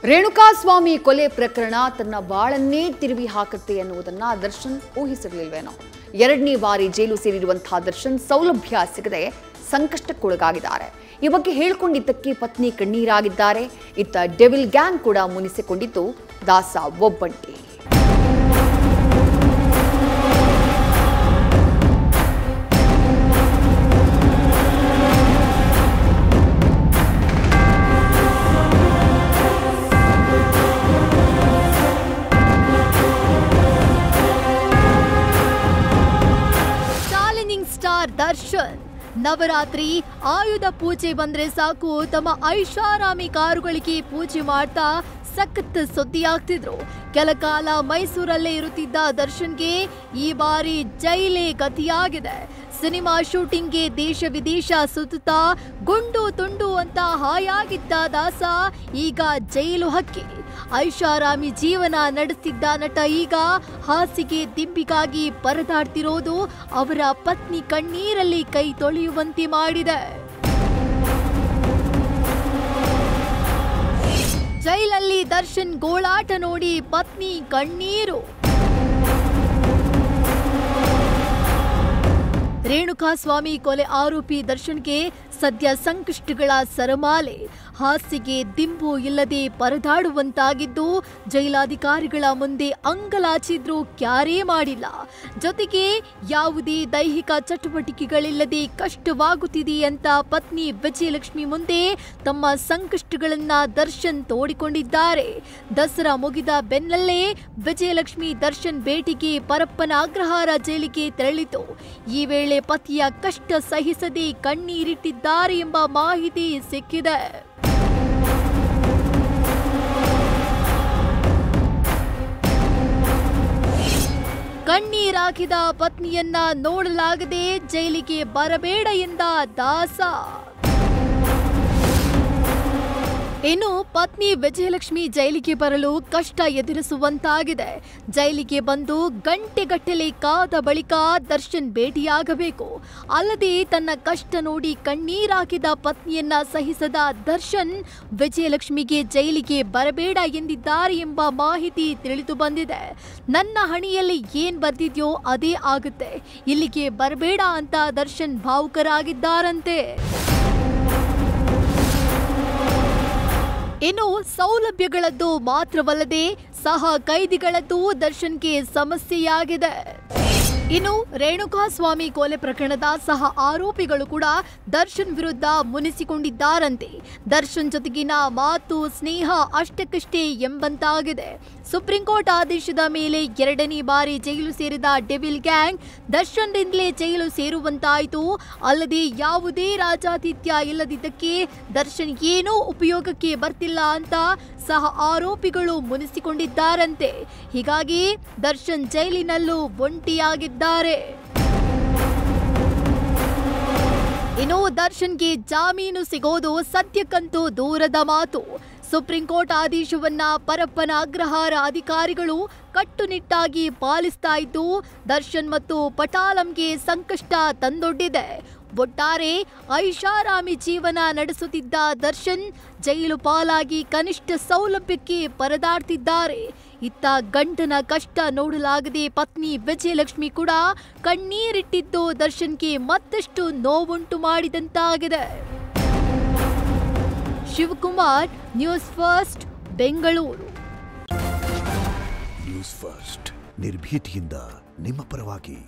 ರೇಣುಕಾಸ್ವಾಮಿ ಕೊಲೆ ಪ್ರಕರಣ ತನ್ನ ಬಾಳನ್ನೇ ತಿರುವಿ ಹಾಕುತ್ತೆ ಎನ್ನುವುದನ್ನ ದರ್ಶನ್ ಊಹಿಸಿರಲಿಲ್ವೇನೋ. ಎರಡನೇ ಬಾರಿ ಜೈಲು ಸೇರಿರುವಂತಹ ದರ್ಶನ್ ಸೌಲಭ್ಯ ಸಿಗದೆ ಸಂಕಷ್ಟಕ್ಕೊಳಗಾಗಿದ್ದಾರೆ. ಈ ಬಗ್ಗೆ ಹೇಳಿಕೊಂಡಿದ್ದಕ್ಕೆ ಪತ್ನಿ ಕಣ್ಣೀರಾಗಿದ್ದಾರೆ. ಇತ್ತ ಡೆವಿಲ್ ಗ್ಯಾಂಗ್ ಕೂಡ ಮುನಿಸಿಕೊಂಡಿದ್ದು ದಾಸ ಒಬ್ಬಂಟಿ. ಸ್ಟಾರ್ ದರ್ಶನ್ ನವರಾತ್ರಿ ಆಯುಧ ಪೂಜೆ ಬಂದ್ರೆ ಸಾಕು ತಮ್ಮ ಐಷಾರಾಮಿ ಕಾರುಗಳಿಗೆ ಪೂಜೆ ಮಾಡ್ತಾ ಸಖತ್ ಸುದ್ದಿಯಾಗ್ತಿದ್ರು. ಕೆಲಕಾಲ ಮೈಸೂರಲ್ಲೇ ಇರುತ್ತಿದ್ದ ದರ್ಶನ್ಗೆ ಈ ಬಾರಿ ಜೈಲೇ ಗತಿಯಾಗಿದೆ. ಸಿನಿಮಾ ಶೂಟಿಂಗ್ಗೆ ದೇಶ ವಿದೇಶ ಸುತ್ತುತ್ತಾ ಗುಂಡು ತುಂಡು ಅಂತ ಹಾಯಾಗಿದ್ದ ದಾಸ ಈಗ ಜೈಲು ಹಕ್ಕಿ. ಐಷಾರಾಮಿ ಜೀವನ ನಡೆಸುತ್ತಿದ್ದ ನಟ ಈಗ ಹಾಸಿಗೆ ದಿಂಬಿಗಾಗಿ ಪರದಾಡ್ತಿರೋದು ಅವರ ಪತ್ನಿ ಕಣ್ಣೀರಲ್ಲಿ ಕೈ ತೊಳೆಯುವಂತೆ ಮಾಡಿದೆ. ಜೈಲಲ್ಲಿ ದರ್ಶನ್ ಗೋಳಾಟ ನೋಡಿ ಪತ್ನಿ ಕಣ್ಣೀರು. ರೇಣುಕಾಸ್ವಾಮಿ ಕೊಲೆ ಆರೋಪಿ ದರ್ಶನ್ಗೆ ಸದ್ಯ ಸಂಕಷ್ಟಗಳ ಸರಮಾಲೆ. ಹಾಸಿಗೆ ದಿಂಬು ಇಲ್ಲದೆ ಪರದಾಡುವಂತಾಗಿದ್ದು ಜೈಲಾಧಿಕಾರಿಗಳ ಮುಂದೆ ಅಂಗಲಾಚಿದ್ರೂ ಕ್ಯಾರೇ ಮಾಡಿಲ್ಲ. ಜೊತೆಗೆ ಯಾವುದೇ ದೈಹಿಕ ಚಟುವಟಿಕೆಗಳಿಲ್ಲದೆ ಕಷ್ಟವಾಗುತ್ತಿದೆ ಅಂತ ಪತ್ನಿ ವಿಜಯಲಕ್ಷ್ಮಿ ಮುಂದೆ ತಮ್ಮ ಸಂಕಷ್ಟಗಳನ್ನ ದರ್ಶನ್ ತೋಡಿಕೊಂಡಿದ್ದಾರೆ. ದಸರಾ ಮುಗಿದ ಬೆನ್ನಲ್ಲೇ ವಿಜಯಲಕ್ಷ್ಮಿ ದರ್ಶನ್ ಭೇಟಿಗೆ ಪರಪ್ಪನ ಅಗ್ರಹಾರ ಜೈಲಿಗೆ ತೆರಳಿತು. ಈ ವೇಳೆ ಪತಿಯ ಕಷ್ಟ ಸಹಿಸದೆ ಕಣ್ಣೀರಿಟ್ಟಿದ್ದಾರೆ ಎಂಬ ಮಾಹಿತಿ ಸಿಕ್ಕಿದೆ. ಕಣ್ಣೀರಾಕಿದ ಪತ್ನಿಯನ್ನ ನೋಡಲಾಗದೆ ಜೈಲಿಗೆ ಬರಬೇಡ ಎಂದ ದಾಸ. ಇನ್ನು ಪತ್ನಿ ವಿಜಯಲಕ್ಷ್ಮಿ ಜೈಲಿಗೆ ಬರಲು ಕಷ್ಟ ಎದುರಿಸುವಂತಾಗಿದೆ. ಜೈಲಿಗೆ ಬಂದು ಗಂಟೆಗಟ್ಟಲೆ ಕಾದ ಬಳಿಕ ದರ್ಶನ್ ಭೇಟಿಯಾಗಬೇಕು. ಅಲ್ಲದೆ ತನ್ನ ಕಷ್ಟ ನೋಡಿ ಕಣ್ಣೀರಾಕಿದ ಪತ್ನಿಯನ್ನ ಸಹಿಸದ ದರ್ಶನ್ ವಿಜಯಲಕ್ಷ್ಮಿಗೆ ಜೈಲಿಗೆ ಬರಬೇಡ ಎಂದಿದ್ದಾರೆ ಎಂಬ ಮಾಹಿತಿ ತಿಳಿದು ಬಂದಿದೆ. ನನ್ನ ಹಣೆಯಲ್ಲಿ ಏನ್ ಬರ್ದಿದ್ಯೋ ಅದೇ ಆಗುತ್ತೆ, ಇಲ್ಲಿಗೆ ಬರಬೇಡ ಅಂತ ದರ್ಶನ್ ಭಾವುಕರಾಗಿದ್ದಾರಂತೆ. ಇನ್ನು ಸೌಲಭ್ಯಗಳದ್ದು ಮಾತ್ರವಲ್ಲದೆ ಸಹ ಕೈದಿಗಳದ್ದು ದರ್ಶನ್ಗೆ ಸಮಸ್ಯೆಯಾಗಿದೆ. ಇನ್ನು ರೇಣುಕಾಸ್ವಾಮಿ ಕೊಲೆ ಪ್ರಕರಣದ ಸಹ ಆರೋಪಿಗಳು ಕೂಡ ದರ್ಶನ್ ವಿರುದ್ಧ ಮುನಿಸಿಕೊಂಡಿದ್ದಾರಂತೆ. ದರ್ಶನ್ ಜೊತೆಗಿನ ಮಾತು ಸ್ನೇಹ ಅಷ್ಟಕ್ಕಷ್ಟೇ ಎಂಬಂತಾಗಿದೆ. ಸುಪ್ರೀಂ ಕೋರ್ಟ್ ಆದೇಶದ ಮೇಲೆ ಎರಡನೇ ಬಾರಿ ಜೈಲು ಸೇರಿದ ಡೆವಿಲ್ ಗ್ಯಾಂಗ್ ದರ್ಶನ್ರಿಂದಲೇ ಜೈಲು ಸೇರುವಂತಾಯಿತು. ಅಲ್ಲದೆ ಯಾವುದೇ ರಾಜಾತಿಥ್ಯ ಇಲ್ಲದಿದ್ದಕ್ಕೆ ದರ್ಶನ್ ಏನೂ ಉಪಯೋಗಕ್ಕೆ ಬರ್ತಿಲ್ಲ ಅಂತ ಸಹ ಆರೋಪಿಗಳು ಮುನಿಸಿಕೊಂಡಿದ್ದಾರಂತೆ. ಹೀಗಾಗಿ ದರ್ಶನ್ ಜೈಲಿನಲ್ಲೂ ಒಂಟಿಯಾಗಿದ್ದಾರೆ. ಇನ್ನು ದರ್ಶನ್ಗೆ ಜಾಮೀನು ಸಿಗೋದು ಸದ್ಯಕ್ಕಂತೂ ದೂರದ ಮಾತು. ಸುಪ್ರೀಂ ಕೋರ್ಟ್ ಆದೇಶವನ್ನ ಪರಪ್ಪನ ಅಗ್ರಹಾರ ಅಧಿಕಾರಿಗಳು ಕಟ್ಟುನಿಟ್ಟಾಗಿ ಪಾಲಿಸ್ತಾ ಇದ್ದು ದರ್ಶನ್ ಮತ್ತು ಪಟಾಲಂಗೆ ಸಂಕಷ್ಟ ತಂದೊಡ್ಡಿದೆ. ಒಟ್ಟಾರೆ ಐಷಾರಾಮಿ ಜೀವನ ನಡೆಸುತ್ತಿದ್ದ ದರ್ಶನ್ ಜೈಲು ಪಾಲಾಗಿ ಕನಿಷ್ಠ ಸೌಲಭ್ಯಕ್ಕೆ ಪರದಾಡ್ತಿದ್ದಾರೆ. ಇತ್ತ ಗಂಡನ ಕಷ್ಟ ನೋಡಲಾಗದೆ ಪತ್ನಿ ವಿಜಯಲಕ್ಷ್ಮಿ ಕೂಡ ಕಣ್ಣೀರಿಟ್ಟಿದ್ದು ದರ್ಶನ್ಗೆ ಮತ್ತಷ್ಟು ನೋವುಂಟು ಮಾಡಿದಂತಾಗಿದೆ. Shivakumar, News First, Bengaluru. News First ನಿರ್ಭೀತಿಯಿಂದ ನಿಮ್ಮ ಪರವಾಗಿ.